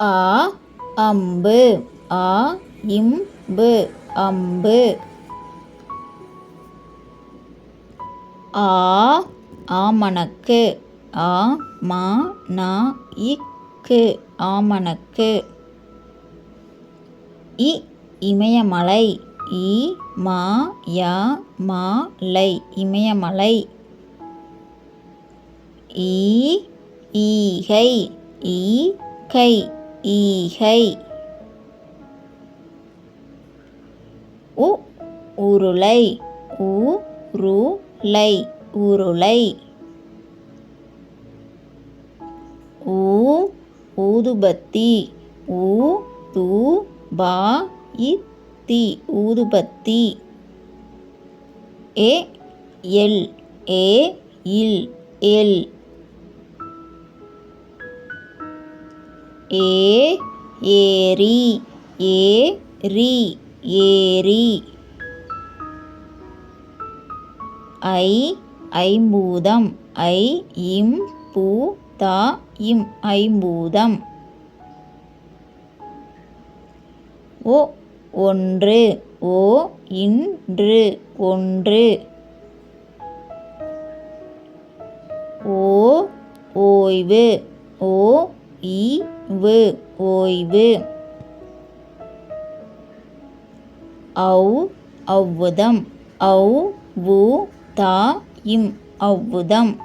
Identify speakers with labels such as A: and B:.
A: ஆ அம்பு. ஆ இம்பு அம்பு. ஆ ஆமணக்கு. ஆ மா நா இக்கு ஆமணக்கு. இ இமயமலை. இ மா யா மா லை இமயமலை. ஈ ஈகை. ஈ கை ஈகை. உ உருளை. உ ரு லை உருளை. ஊ ஊதுபத்தி. ஊ து பா இத்தி ஊதுபத்தி. A L. A will L. ஏ ஏரி. ஏ ரி ஏரி. ஐ ஐம்பூதம். ஐ இம் பூ தா இம் ஐம்பூதம். ஒ ஒன்று. ஓ இன்று ஒன்று. ஓ ஓய்வு. ஓ இவு ஓய்வு. ஔ ஔவுதம். ஔ வு தா இம் ஔவுதம்.